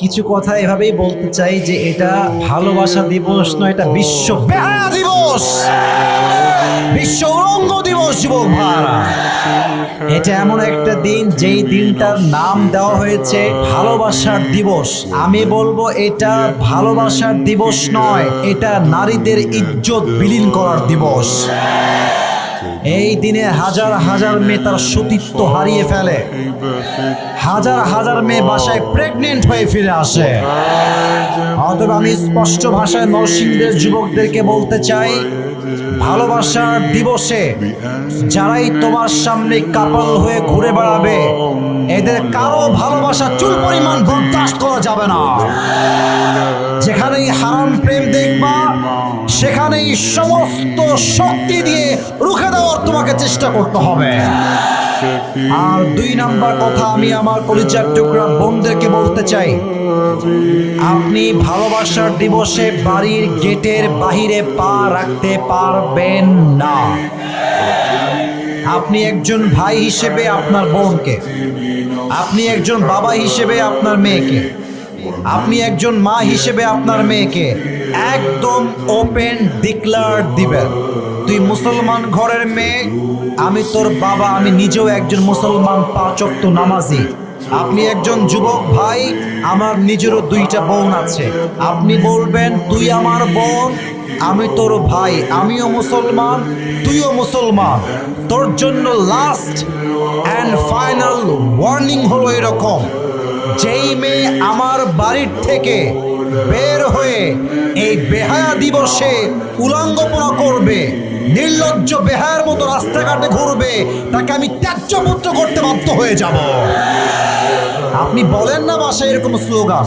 কিছু কথা এভাবেই বলতে চাই যে এটা ভালোবাসা দিবস নয়, এটা বিশ্ব বেহায়া দিবস, বিশ্ব উলঙ্গ দিবস। যুবক ভাইরা, এটা এমন একটা দিন যেই দিনটার নাম দেওয়া হয়েছে ভালোবাসার দিবস। আমি বলবো এটা ভালোবাসার দিবস নয়, এটা নারীদের ইজ্জত বিলীন করার দিবস। এই দিনে হাজার হাজার মেয়ে তার সতীত্ব হারিয়ে ফেলে, হাজার হাজার মেয়ে বাসায় প্রেগনেন্ট হয়ে ফিরে আসে। অতএব আমি স্পষ্ট ভাষায় নরসিংদীর যুবকদেরকে বলতে চাই, ভালোবাসার দিবসে যারাই তোমার সামনে কাপাল হয়ে ঘুরে বেড়াবে, এদের কারো ভালোবাসা চুল পরিমাণ বরদাস্ত করা যাবে না। যেখানেই হারাম প্রেম দেখবা, সেখানেই সমস্ত শক্তি দিয়ে রুখে দেওয়ার তোমাকে চেষ্টা করতে হবে। আর 2 নাম্বার কথা, আমি আমার কলিজার টুকরা বোনদেরকে বলতে চাই, আপনি ভালোবাসার দিবসে বাড়ির গেটের বাহিরে পা রাখতে পারবেন না। আপনি একজন ভাই হিসেবে আপনার বোনকে, আপনি একজন বাবা হিসেবে আপনার মেয়েকে, আপনি একজন মা হিসেবে আপনার মেয়েকে একদম ওপেন ডিক্লার দিবেন, তুই মুসলমান ঘরের মেয়ে, আমি তোর বাবা, আমি নিজেও একজন মুসলমান 5 ওয়াক্ত নামাজি। আপনি একজন যুবক ভাই, আমার নিজেরও 2টা বোন আছে, আপনি বলবেন তুই আমার বোন, আমি তোর ভাই, আমিও মুসলমান, তুইও মুসলমান। তোর জন্য লাস্ট অ্যান্ড ফাইনাল ওয়ার্নিং হলো এরকম, যেই মেয়ে আমার বাড়ির থেকে বের হয়ে এই বেহায়া দিবসে উলঙ্গপনা করবে, নির্লজ্জ বেহায়ার মতো রাস্তাঘাটে ঘুরবে, তাকে আমি ত্যায্যপুত্র করতে বাধ্য হয়ে যাব। আপনি বলেন না বাসায় এরকম স্লোগান,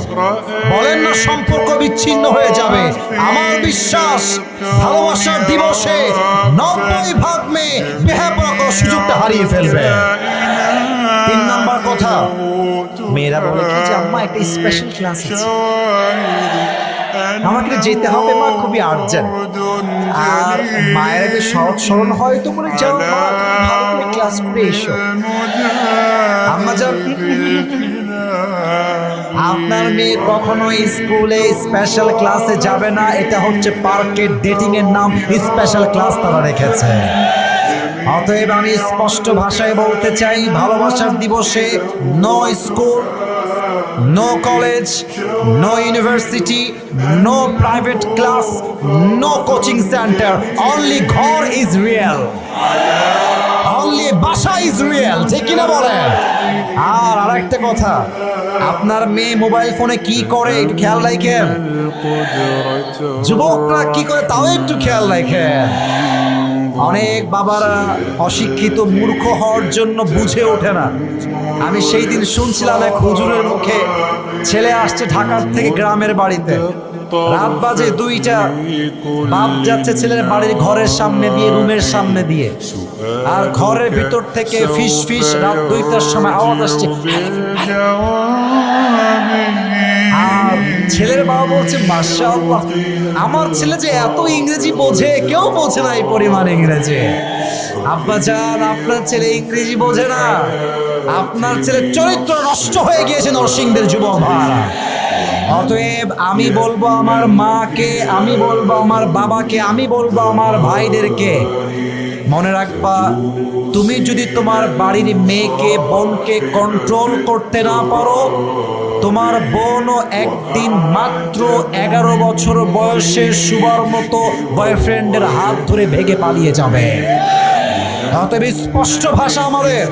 বলেন না সম্পর্ক বিচ্ছিন্ন হয়ে যাবে। আমার বিশ্বাস ভালোবাসার দিবসে 90% মেয়ে বেহায়া করার সুযোগটা হারিয়ে ফেলবে। 3 নাম্বার কথা, মেয়েরা বলে কি যে আম্মা একটা স্পেশাল ক্লাস আছে, আমাকে যেতে হবে মা, খুবই আর্জেন্ট। আর মায়ের আগে সহজ সরল হয়তো বলে যাও মা, ভালো করে ক্লাস করে এসো। আম্মা যান, আপনার মেয়ে কখনো স্কুলে স্পেশাল ক্লাসে যাবে না, এটা হচ্ছে পার্কের ডেটিং এর নাম স্পেশাল ক্লাস তারা রেখেছে। অতএব আমি স্পষ্ট ভাষায় বলতে চাই, ভালোবাসার দিবসে no school, no college, no university, no private class, no coaching center, only ঘর is real, only বাসা is real, ঠিক কিনা বলেন? আর আরেকটা কথা, আপনার মেয়ে মোবাইল ফোনে কি করে একটু খেয়াল রাখেন, যুবকরা কি করে তাও একটু খেয়াল রাখেন। অনেক বাবারা অশিক্ষিত মূর্খ হওয়ার জন্য বুঝে ওঠে না। আমি সেই দিন শুনছিলাম এক হুজুরের মুখে, ছেলে আসছে ঢাকার থেকে গ্রামের বাড়িতে, রাত বাজে 2টা, বাপ যাচ্ছে ছেলের বাড়ির ঘরের সামনে দিয়ে, রুমের সামনে দিয়ে, আর ঘরের ভিতর থেকে ফিস ফিস রাত 2টার সময় আওয়াজ আসছে। আর ছেলের বাবা বলছে মাশাআল্লাহ, আমার ছেলে যে এত ইংরেজি বোঝে, কেউ বোঝে না এই পরিমাণ ইংরেজি। আব্বা জান, আপনার ছেলে ইংরেজি বোঝে না, আপনার ছেলে চরিত্র নষ্ট হয়ে গিয়েছে নরসিংদীর যুবক ভাইরা। অতএব আমি বলবো আমার মাকে, আমি বলবো আমার বাবাকে, আমি বলবো আমার ভাইদেরকে, মনে রাখবা, তুমি যদি তোমার বাড়ির মেয়েকে, বোনকে কন্ট্রোল করতে না পারো, তোমার বোনও একদিন মাত্র 11 বছর বয়সে সুবার মতো বয়ফ্রেন্ডের হাত ধরে ভেগে পালিয়ে যাবে। অতএব স্পষ্ট ভাষা আমাদের,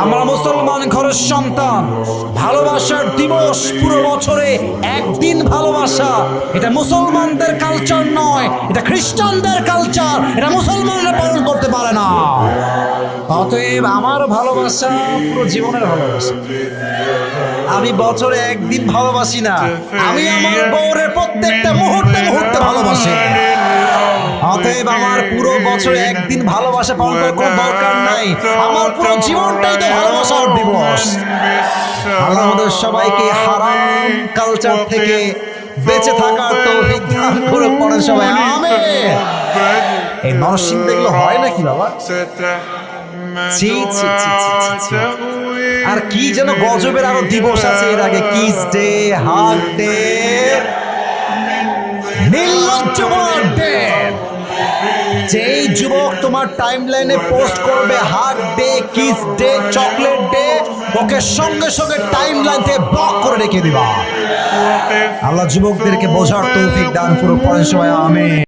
আমরা মুসলমান ঘরের সন্তান, ভালোবাসার দিবস পুরো বছরে একদিন ভালোবাসা, এটা মুসলমানদের কালচার নয়, এটা খ্রিস্টানদের কালচার, এটা মুসলমানরা পালন করতে পারে না। অতএব আমার ভালোবাসা পুরো জীবনের ভালোবাসা, আমি বছরে একদিন ভালোবাসি না, আমি আমার বউরের প্রত্যেকটা মুহূর্তে মুহূর্তে ভালোবাসি। অতএব আমার পুরো বছরে একদিন ভালোবাসা পালন করার কোনো দরকার নাই, আমার পুরো জীবনটাই তো ভালোবাসার দিবস। আল্লাহ আমাদের সবাইকে হারাম কালচার থেকে বেঁচে থাকার তৌফিক দান করুন, পড়েন সবাই আমিন। এই নরসিংদী এগুলো হয় নাকি বাবা? ছি ছি ছি ছি ছি। আর কি যেন গজবের আরো দিবস আছে এর আগে, কিস ডে, হাগ ডে, নির্লজ্জ ডে। যেই যুবক তোমার টাইমলাইনে পোস্ট করবে hug day, kiss day, chocolate day, okay সঙ্গে সঙ্গে টাইমলাইন থেকে ব্লক করে রেখে দিবা। আল্লাহ যুবকদেরকে বোঝার তৌফিক দান করুক, পড়েন সবাই আমিন।